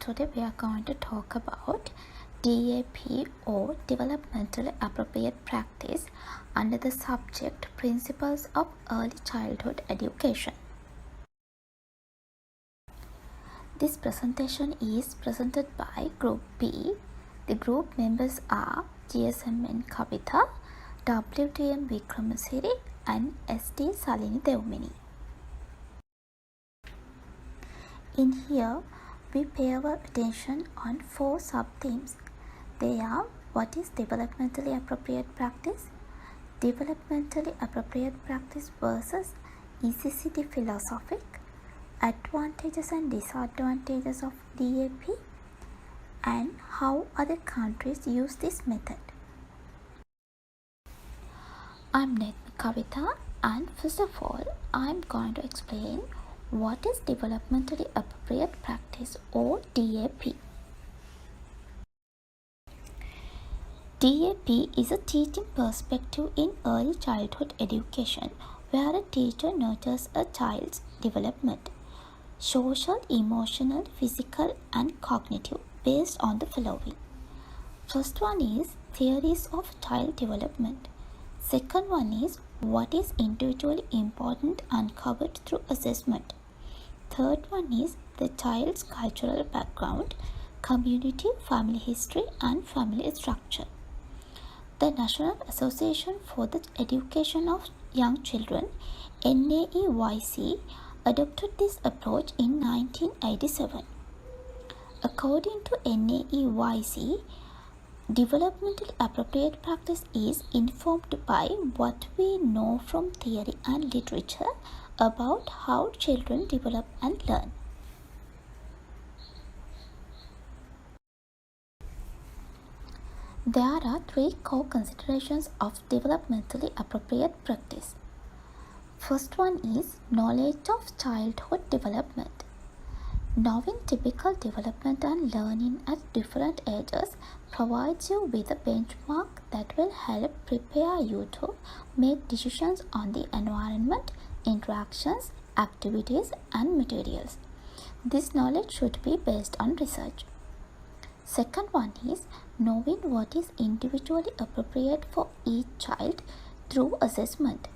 Today we are going to talk about DAP or Developmentally Appropriate Practice under the subject Principles of Early Childhood Education. This presentation is presented by Group B. The group members are GSMN Kavitha, W.D.M Wickramasiri and S.T. Salini Devmini. In here, we pay our attention on 4 sub-themes. They are: what is developmentally appropriate practice, developmentally appropriate practice versus ECCD philosophy, advantages and disadvantages of DAP, and how other countries use this method. I'm Kavitha, and first of all, I'm going to explain what is developmentally appropriate practice or DAP. DAP is a teaching perspective in early childhood education where a teacher nurtures a child's development, social, emotional, physical and cognitive, based on the following. First one is theories of child development. Second one is what is individually important uncovered through assessment. Third one is the child's cultural background, community, family history and family structure. The National Association for the Education of Young Children, NAEYC, adopted this approach in 1987. According to NAEYC, developmentally appropriate practice is informed by what we know from theory and literature about how children develop and learn. There are 3 core considerations of developmentally appropriate practice. First one is knowledge of childhood development. Knowing typical development and learning at different ages provides you with a benchmark that will help prepare you to make decisions on the environment, interactions, activities and materials. This knowledge should be based on research. Second one is knowing what is individually appropriate for each child through assessment.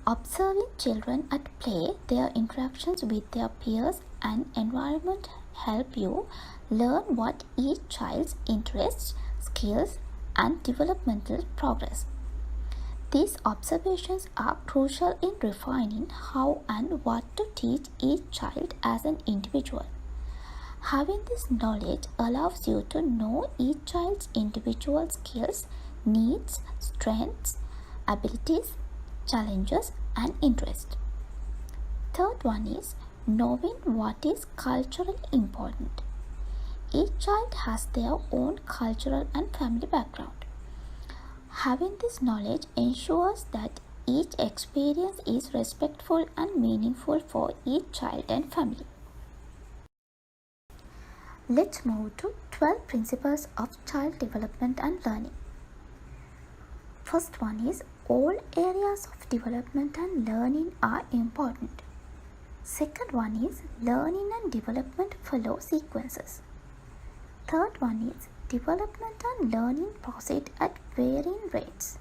Observing children at play, their interactions with their peers and environment help you learn what each child's interests, skills and developmental progress. These observations are crucial in refining how and what to teach each child as an individual. Having this knowledge allows you to know each child's individual skills, needs, strengths, abilities, challenges and interests. Third one is knowing what is culturally important. Each child has their own cultural and family background. Having this knowledge ensures that each experience is respectful and meaningful for each child and family. Let's move to 12 principles of child development and learning. First one is all areas of development and learning are important. Second one is learning and development follow sequences. Third one is development and learning proceed at varying rates.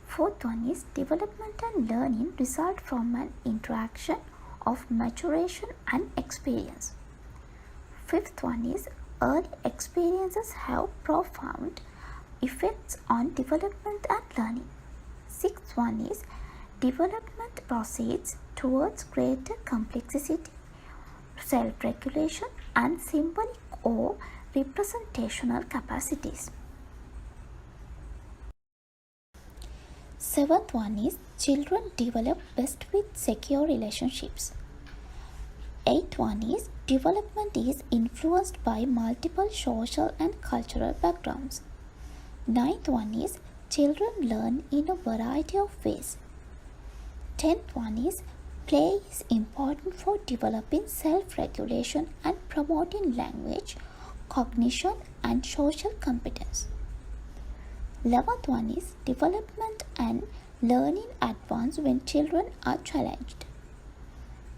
Fourth one is development and learning result from an interaction of maturation and experience. Fifth one is early experiences have profound effects on development and learning. Sixth one is development proceeds towards greater complexity, self-regulation and symbolic or representational capacities. Seventh one is children develop best with secure relationships. Eighth one is development is influenced by multiple social and cultural backgrounds. Ninth one is children learn in a variety of ways. 10th one is play is important for developing self-regulation and promoting language, cognition and social competence. 11th one is development and learning advance when children are challenged.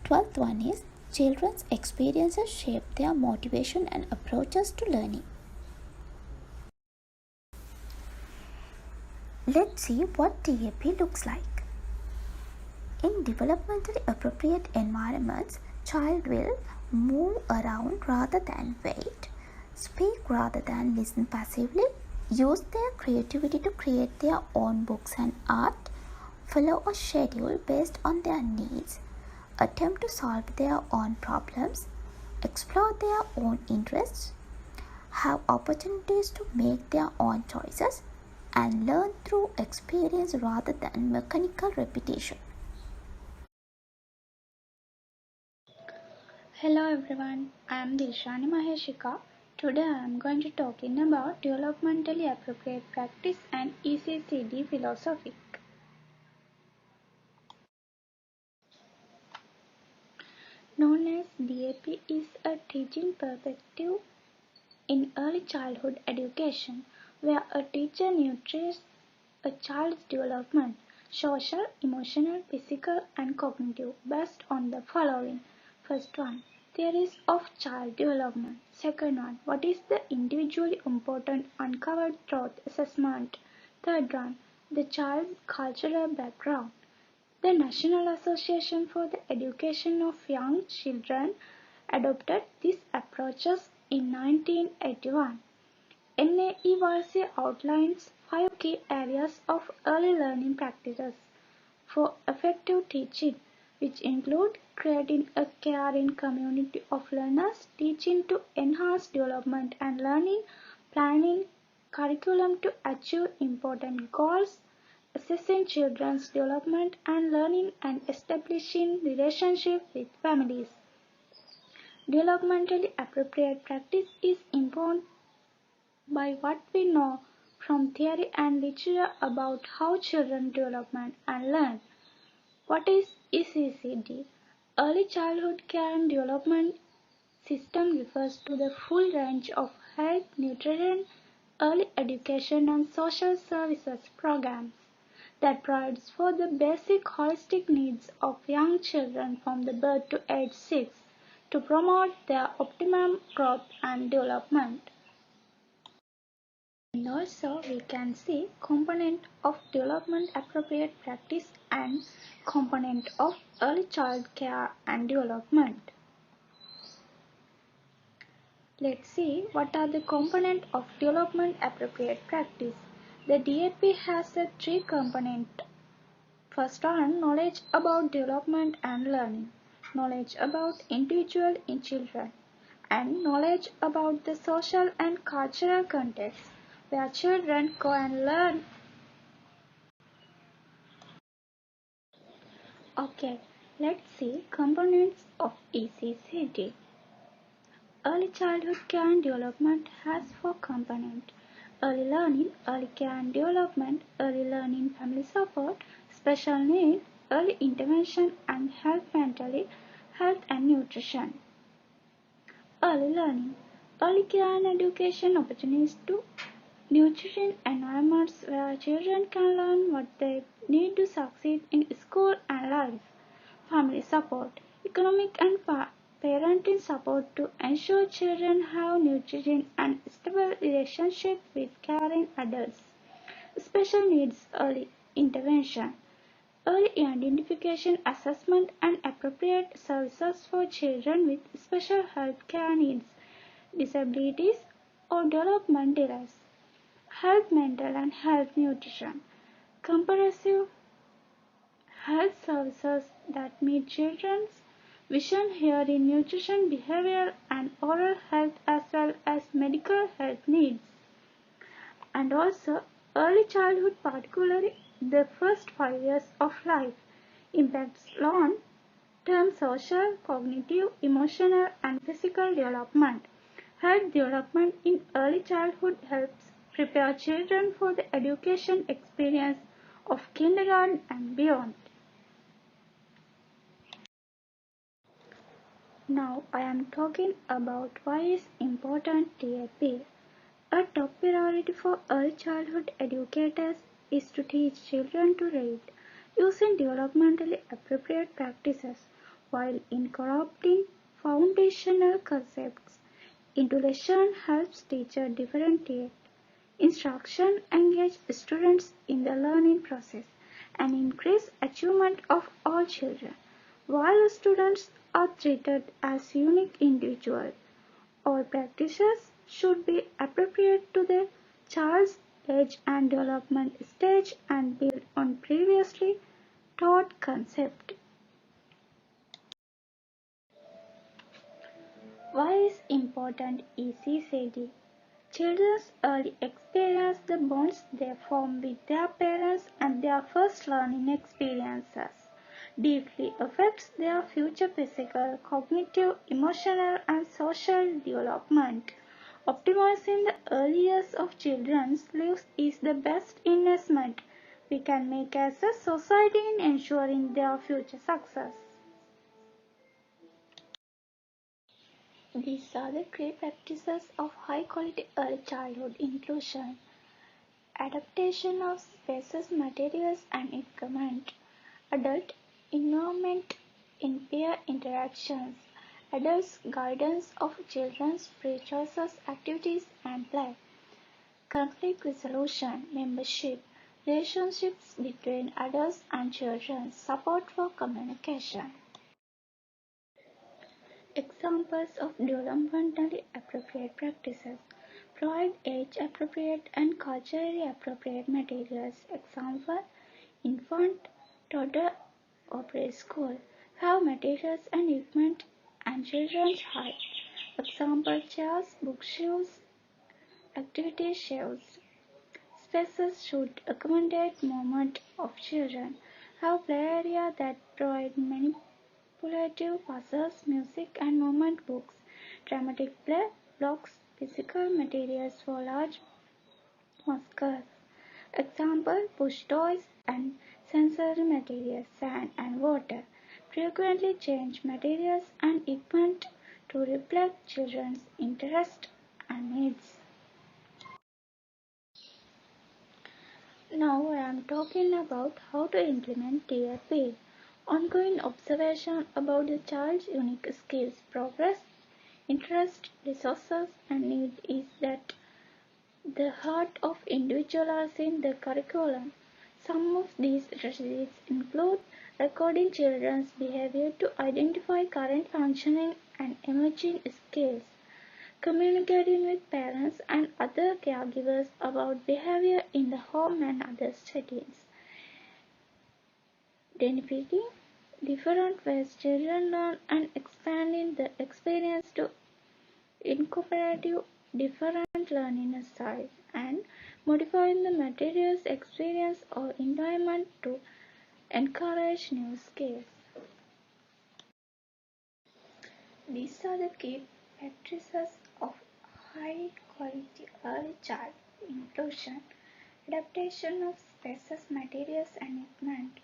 12th one is Children's experiences shape their motivation and approaches to learning. Let's see what DAP looks like. In developmentally appropriate environments, child will move around rather than wait, speak rather than listen passively, use their creativity to create their own books and art, follow a schedule based on their needs, attempt to solve their own problems, explore their own interests, have opportunities to make their own choices, and learn through experience rather than mechanical repetition. Hello everyone, I am Dilshani Maheshika. Today I am going to talking about developmentally appropriate practice and ECCD philosophy. Known as DAP is a teaching perspective in early childhood education where a teacher nurtures a child's development, social, emotional, physical and cognitive based on the following. First one, theories of child development. Second one, what is the individually important uncovered truth assessment. Third one, the child's cultural background. The National Association for the Education of Young Children adopted these approaches in 1981. NAEYC outlines 5 key areas of early learning practices for effective teaching, which include creating a caring community of learners, teaching to enhance development and learning, planning curriculum to achieve important goals, assessing children's development and learning, and establishing relationships with families. Developmentally appropriate practice is informed by what we know from theory and literature about how children develop and learn. What is ECCD? Early Childhood Care and Development System refers to the full range of health, nutrition, early education and social services programs that provides for the basic holistic needs of young children from the birth to age 6 to promote their optimum growth and development. And also we can see component of development appropriate practice and component of early child care and development. Let's see what are the components of development appropriate practice. The DAP has a 3 component. First one, knowledge about development and learning, knowledge about individual in children, and knowledge about the social and cultural context where children go and learn. Okay, let's see components of ECCD. Early childhood care and development has 4 components. Early learning, early care and development, early learning family support, special needs, early intervention and health mentally, health and nutrition. Early learning, early care and education opportunities to nutrition environments where children can learn what they need to succeed in school and life. Family support, economic and parenting support to ensure children have nutrition and stable relationship with caring adults. Special needs early intervention, early identification, assessment and appropriate services for children with special health care needs, disabilities or development delays. Health mental and health nutrition, comprehensive health services that meet children's vision, hearing, nutrition, behavior and oral health as well as medical health needs. And also early childhood, particularly the first 5 years of life, impacts long-term social, cognitive, emotional and physical development. Health development in early childhood helps prepare children for the education experience of kindergarten and beyond. Now I am talking about why is important DAP. A top priority for early childhood educators is to teach children to read using developmentally appropriate practices while incorporating foundational concepts into lesson helps teachers differentiate instruction, engage students in the learning process, and increase achievement of all children. While students are treated as unique individuals, all practices should be appropriate to the child's age and development stage and build on previously taught concepts. Why is important ECCD? Children's early experience the bonds they form with their parents and their first learning experiences deeply affects their future physical, cognitive, emotional and social development. Optimizing the early years of children's lives is the best investment we can make as a society in ensuring their future success. These are the key practices of high-quality early childhood inclusion. Adaptation of spaces, materials and equipment. Adult involvement in peer interactions. Adults' guidance of children's free choices, activities and play. Conflict resolution, membership, relationships between adults and children, support for communication. Examples of developmentally appropriate practices. Provide age-appropriate and culturally appropriate materials. Example, infant, toddler, or preschool. Have materials and equipment and children's height. Example, chairs, bookshelves, activity shelves. Spaces should accommodate movement of children. Have play area that provide manipulative puzzles, music and movement books, dramatic play, blocks, physical materials for large muscles. Example, push toys and sensory materials, sand and water. Frequently change materials and equipment to reflect children's interests and needs. Now I am talking about how to implement DAP. Ongoing observation about the child's unique skills, progress, interest, resources and need is that the heart of individualizing the curriculum. Some of these strategies include recording children's behavior to identify current functioning and emerging skills, communicating with parents and other caregivers about behavior in the home and other settings, identifying different ways children learn and expanding the experience to incorporate different learning styles, and modifying the materials, experience or environment to encourage new skills. These are the key practices of high quality early child inclusion: adaptation of spaces, materials and equipment,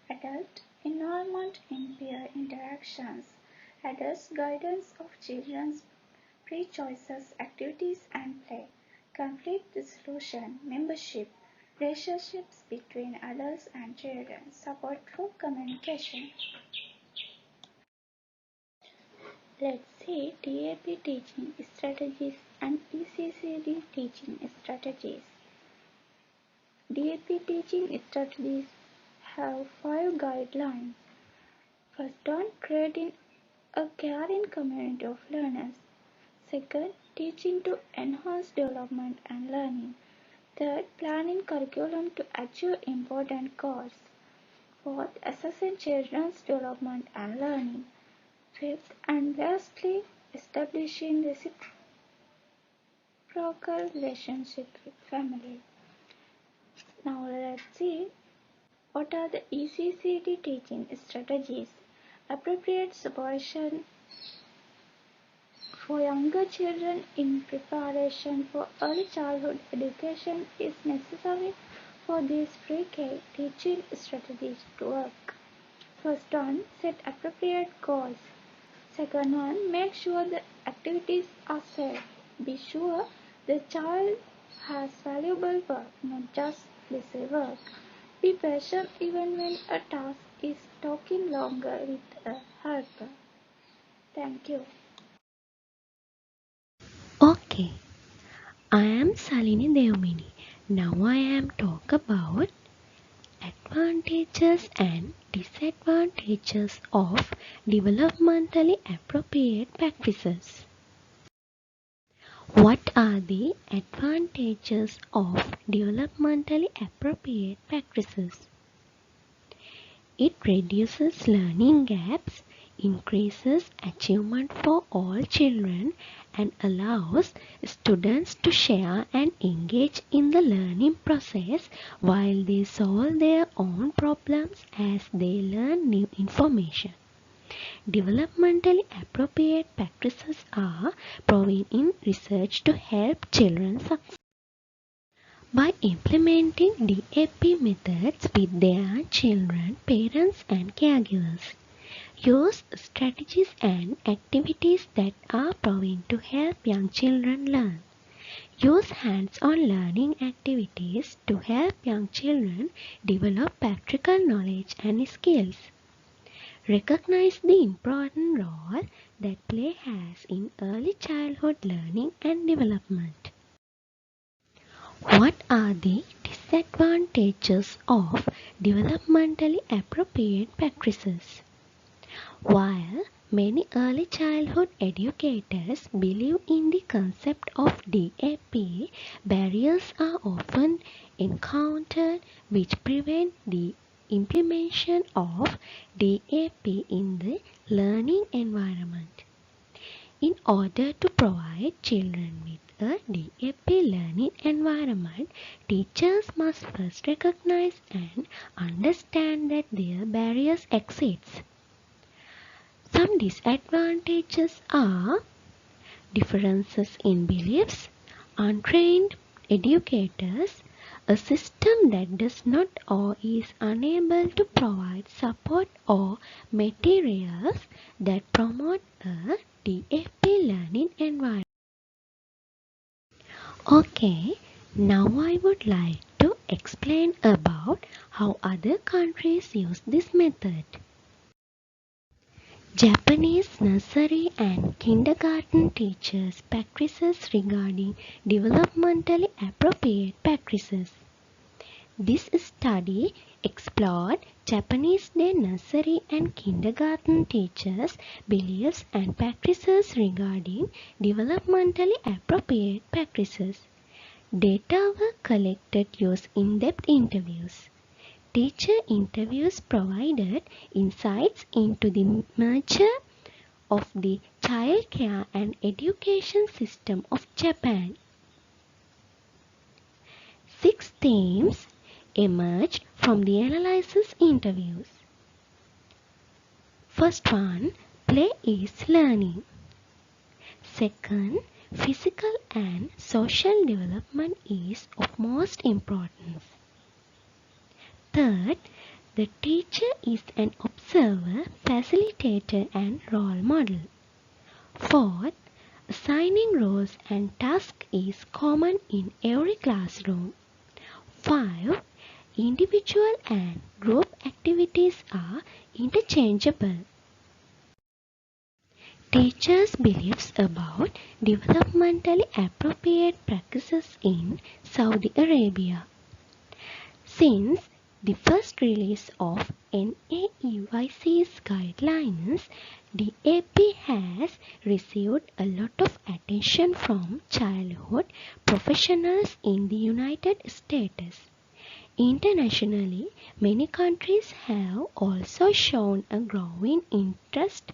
adult involvement in peer interactions, adults' guidance of children's free choices, activities and play, conflict resolution, membership, relationships between adults and children, support for communication. Let's see DAP teaching strategies and ECCD teaching strategies. DAP teaching strategies have 5 guidelines. First one, creating a caring community of learners. Second, teaching to enhance development and learning. Third, planning curriculum to achieve important goals. Fourth, assessing children's development and learning. Fifth and lastly, establishing reciprocal relationship with family. Now let's see what are the ECCD teaching strategies. Appropriate supervision for younger children in preparation for early childhood education is necessary for these pre-K teaching strategies to work. First one, set appropriate goals. Second one, make sure the activities are safe. Be sure the child has valuable work, not just busy work. Be patient even when a task is taking longer with a helper. Thank you. Okay, I am Salini Devmini. Now I am talk about advantages and disadvantages of developmentally appropriate practices. What are the advantages of developmentally appropriate practices? It reduces learning gaps, increases achievement for all children, and allows students to share and engage in the learning process while they solve their own problems as they learn new information. Developmentally appropriate practices are proven in research to help children succeed. By implementing DAP methods with their children, parents and caregivers, use strategies and activities that are proven to help young children learn. Use hands-on learning activities to help young children develop practical knowledge and skills. Recognize the important role that play has in early childhood learning and development. What are the disadvantages of developmentally appropriate practices? While many early childhood educators believe in the concept of DAP, barriers are often encountered which prevent the implementation of DAP in the learning environment. In order to provide children with a DAP learning environment, teachers must first recognize and understand that their barriers exist. Some disadvantages are differences in beliefs, untrained educators, a system that does not or is unable to provide support or materials that promote a DAP learning environment. Okay, now I would like to explain about how other countries use this method. Japanese nursery and kindergarten teachers practices regarding developmentally appropriate practices. This study explored Japanese day nursery and kindergarten teachers' beliefs and practices regarding developmentally appropriate practices. Data were collected using in-depth interviews. Teacher interviews provided insights into the nature of the child care and education system of Japan. 6 themes emerged from the analysis interviews. First one, play is learning. Second, physical and social development is of most importance. Third, the teacher is an observer, facilitator and role model. Fourth, assigning roles and tasks is common in every classroom. 5. Individual and group activities are interchangeable. Teachers' beliefs about developmentally appropriate practices in Saudi Arabia. Since the first release of NAEYC's guidelines, DAP has received a lot of attention from childhood professionals in the United States. Internationally, many countries have also shown a growing interest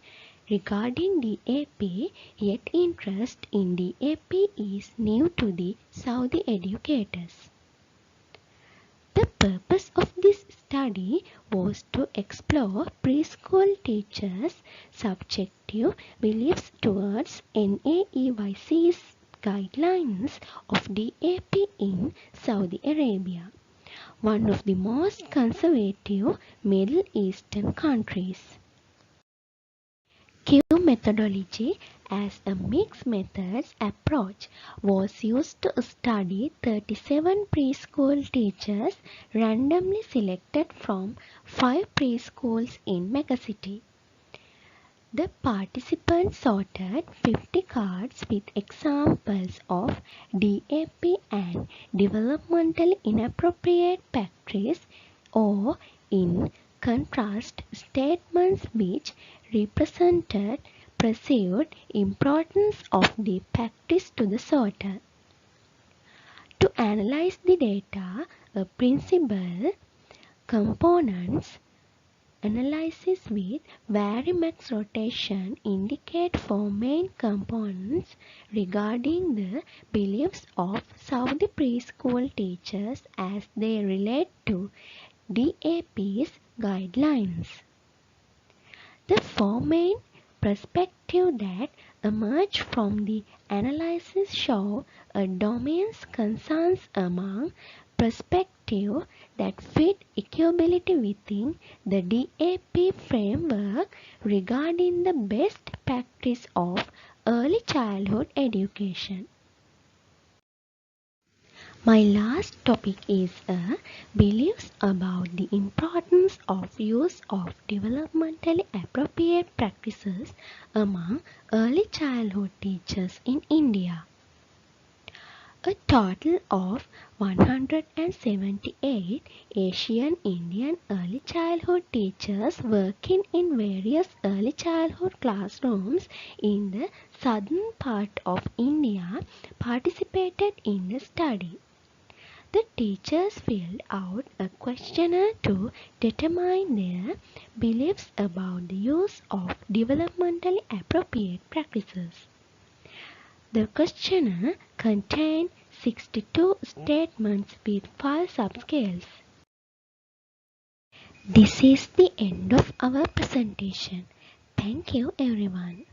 regarding DAP, yet interest in DAP is new to the Saudi educators. The purpose of this study was to explore preschool teachers' subjective beliefs towards NAEYC's guidelines of DAP in Saudi Arabia, one of the most conservative Middle Eastern countries. Q methodology as a mixed methods approach was used to study 37 preschool teachers randomly selected from 5 preschools in megacity. The participants sorted 50 cards with examples of DAP and developmentally inappropriate practice, or in contrast statements which represented perceived importance of the practice to the sorter. To analyze the data, a principal components analysis with varimax rotation indicate four main components regarding the beliefs of Saudi preschool teachers as they relate to DAP's guidelines. The four main perspectives that emerge from the analysis show a dominance concerns among perspectives that fit equability within the DAP framework regarding the best practice of early childhood education. My last topic is beliefs about the importance of use of developmentally appropriate practices among early childhood teachers in India. A total of 178 Asian Indian early childhood teachers working in various early childhood classrooms in the southern part of India participated in the study. The teachers filled out a questionnaire to determine their beliefs about the use of developmentally appropriate practices. The questionnaire contained 62 statements with 5 subscales. This is the end of our presentation. Thank you everyone.